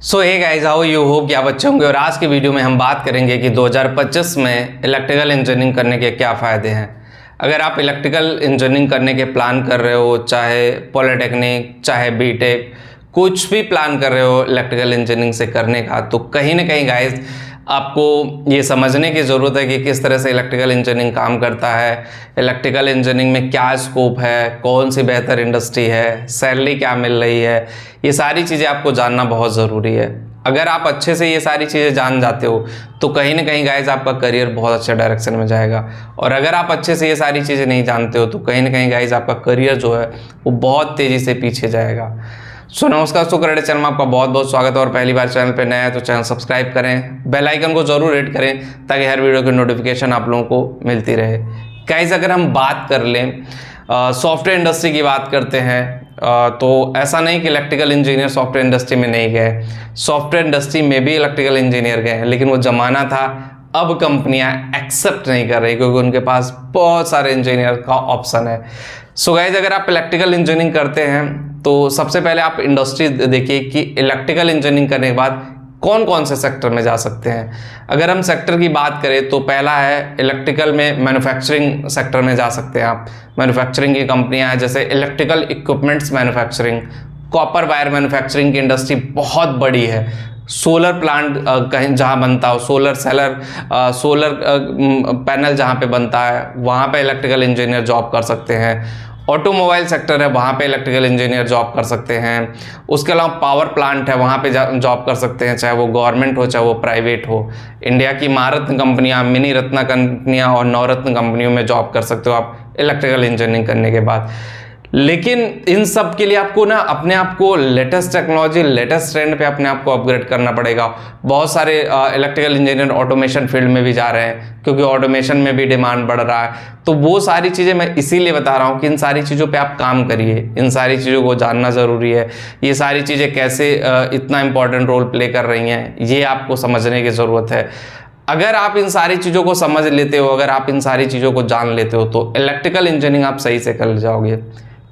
So hey guys, how you hope कि आप अच्छे होंगे। और आज की वीडियो में हम बात करेंगे कि 2025 में इलेक्ट्रिकल इंजीनियरिंग करने के क्या फ़ायदे हैं। अगर आप इलेक्ट्रिकल इंजीनियरिंग करने के प्लान कर रहे हो, चाहे पॉलिटेक्निक चाहे बीटेक, कुछ भी प्लान कर रहे हो इलेक्ट्रिकल इंजीनियरिंग से करने का, तो कहीं ना कहीं गाइस आपको ये समझने की ज़रूरत है कि किस तरह से इलेक्ट्रिकल इंजीनियरिंग काम करता है, इलेक्ट्रिकल इंजीनियरिंग में क्या स्कोप है, कौन सी बेहतर इंडस्ट्री है, सैलरी क्या मिल रही है। ये सारी चीज़ें आपको जानना बहुत ज़रूरी है। अगर आप अच्छे से ये सारी चीज़ें जान जाते हो तो कहीं ना कहीं गाइस आपका करियर बहुत अच्छे डायरेक्शन में जाएगा। और अगर आप अच्छे से ये सारी चीज़ें नहीं जानते हो तो कहीं ना कहीं गाइस आपका करियर जो है वो बहुत तेज़ी से पीछे जाएगा। सो नमस्कार, क्रेडिट चैनल में आपका बहुत बहुत स्वागत है। और पहली बार चैनल पे नया है तो चैनल सब्सक्राइब करें, बेल आइकन को जरूर हिट करें ताकि हर वीडियो की नोटिफिकेशन आप लोगों को मिलती रहे। गाइस अगर हम बात कर लें सॉफ्टवेयर इंडस्ट्री की बात करते हैं तो ऐसा नहीं कि इलेक्ट्रिकल इंजीनियर सॉफ्टवेयर इंडस्ट्री में नहीं गए, सॉफ्टवेयर इंडस्ट्री में भी इलेक्ट्रिकल इंजीनियर गए हैं, लेकिन वो ज़माना था। अब कंपनियां एक्सेप्ट नहीं कर रही क्योंकि उनके पास बहुत सारे इंजीनियर का ऑप्शन है। सो गाइस अगर आप इलेक्ट्रिकल इंजीनियरिंग करते हैं तो सबसे पहले आप इंडस्ट्री देखिए कि इलेक्ट्रिकल इंजीनियरिंग करने के बाद कौन कौन से सेक्टर में जा सकते हैं। अगर हम सेक्टर की बात करें तो पहला है इलेक्ट्रिकल में मैन्युफैक्चरिंग सेक्टर में जा सकते हैं आप। मैन्युफैक्चरिंग की कंपनियां हैं जैसे electrical equipments manufacturing, copper wire manufacturing की इंडस्ट्री बहुत बड़ी है। सोलर प्लांट कहीं जहाँ बनता हो, सोलर पैनल जहाँ पे बनता है वहाँ पे इलेक्ट्रिकल इंजीनियर जॉब कर सकते हैं। ऑटोमोबाइल सेक्टर है वहाँ पे इलेक्ट्रिकल इंजीनियर जॉब कर सकते हैं। उसके अलावा पावर प्लांट है वहाँ पे जॉब कर सकते हैं, चाहे वो गवर्नमेंट हो चाहे वो प्राइवेट हो। इंडिया की महारत्न कंपनियाँ, मिनी रत्न कंपनियाँ और नवरत्न कंपनियों में जॉब कर सकते हो आप इलेक्ट्रिकल इंजीनियरिंग करने के बाद। लेकिन इन सब के लिए आपको ना अपने आप को लेटेस्ट टेक्नोलॉजी, लेटेस्ट ट्रेंड पे अपने आप को अपग्रेड करना पड़ेगा। बहुत सारे इलेक्ट्रिकल इंजीनियर ऑटोमेशन फील्ड में भी जा रहे हैं क्योंकि ऑटोमेशन में भी डिमांड बढ़ रहा है। तो वो सारी चीज़ें मैं इसीलिए बता रहा हूँ कि इन सारी चीज़ों पे आप काम करिए, इन सारी चीज़ों को जानना ज़रूरी है। ये सारी चीज़ें कैसे इतना इंपॉर्टेंट रोल प्ले कर रही हैं ये आपको समझने की ज़रूरत है। अगर आप इन सारी चीज़ों को समझ लेते हो, अगर आप इन सारी चीज़ों को जान लेते हो तो इलेक्ट्रिकल इंजीनियरिंग आप सही से कर जाओगे।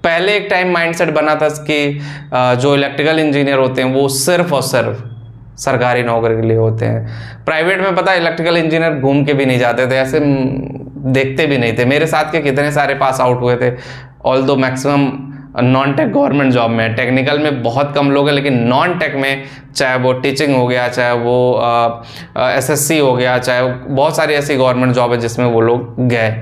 पहले एक टाइम माइंडसेट बना था कि जो इलेक्ट्रिकल इंजीनियर होते हैं वो सिर्फ और सिर्फ सरकारी नौकरी के लिए होते हैं। प्राइवेट में पता है इलेक्ट्रिकल इंजीनियर घूम के भी नहीं जाते थे, ऐसे देखते भी नहीं थे। मेरे साथ के कितने सारे पास आउट हुए थे, although maximum non tech government job में। टेक्निकल में बहुत कम लोग हैं लेकिन नॉन टेक में, चाहे वो टीचिंग हो गया, चाहे वो एसएससी हो गया, चाहे बहुत सारी ऐसी गवर्नमेंट जॉब है जिसमें वो लोग गए।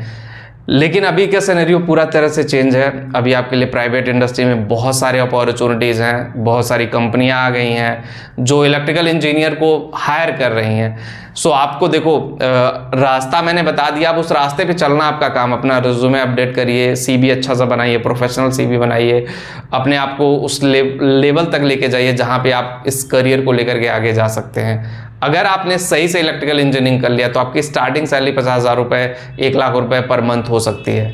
लेकिन अभी का सिनेरियो पूरा तरह से चेंज है। अभी आपके लिए प्राइवेट इंडस्ट्री में बहुत सारे अपॉर्चुनिटीज़ हैं, बहुत सारी कंपनियां आ गई हैं जो इलेक्ट्रिकल इंजीनियर को हायर कर रही हैं। सो आपको देखो रास्ता मैंने बता दिया, अब उस रास्ते पे चलना आपका काम। अपना रिज्यूमे अपडेट करिए, सीवी अच्छा सा बनाइए, प्रोफेशनल सीवी बनाइए, अपने आप को उस लेवल तक लेके जाइए जहाँ पे आप इस करियर को लेकर के आगे जा सकते हैं। अगर आपने सही से इलेक्ट्रिकल इंजीनियरिंग कर लिया तो आपकी स्टार्टिंग सैलरी 50,000 रुपये, 1 लाख रुपए पर मंथ हो सकती है।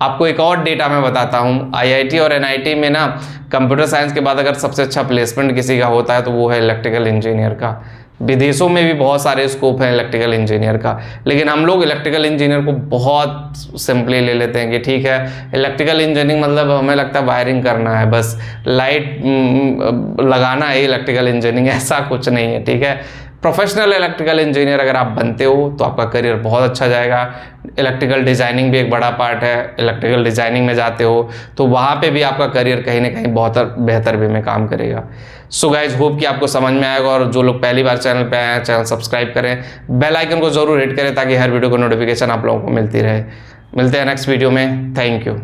आपको एक और डेटा मैं बताता हूँ, आईआईटी और एनआईटी में ना कंप्यूटर साइंस के बाद अगर सबसे अच्छा प्लेसमेंट किसी का होता है तो वो है इलेक्ट्रिकल इंजीनियर का। विदेशों में भी बहुत सारे स्कोप हैं इलेक्ट्रिकल इंजीनियर का, लेकिन हम लोग इलेक्ट्रिकल इंजीनियर को बहुत सिंपली ले लेते हैं कि ठीक है इलेक्ट्रिकल इंजीनियरिंग मतलब हमें लगता है वायरिंग करना है, बस लाइट लगाना है इलेक्ट्रिकल इंजीनियरिंग। ऐसा कुछ नहीं है, ठीक है। प्रोफेशनल इलेक्ट्रिकल इंजीनियर अगर आप बनते हो तो आपका करियर बहुत अच्छा जाएगा। इलेक्ट्रिकल डिज़ाइनिंग भी एक बड़ा पार्ट है। इलेक्ट्रिकल डिज़ाइनिंग में जाते हो तो वहाँ पे भी आपका करियर कहीं ना कहीं बहुत बेहतर वे में काम करेगा। सो गाइज होप कि आपको समझ में आएगा। और जो लोग पहली बार चैनल पे आए हैं चैनल सब्सक्राइब करें, बेल आइकन को जरूर हिट करें ताकि हर वीडियो को नोटिफिकेशन आप लोगों को मिलती रहे। मिलते हैं नेक्स्ट वीडियो में। Thank you.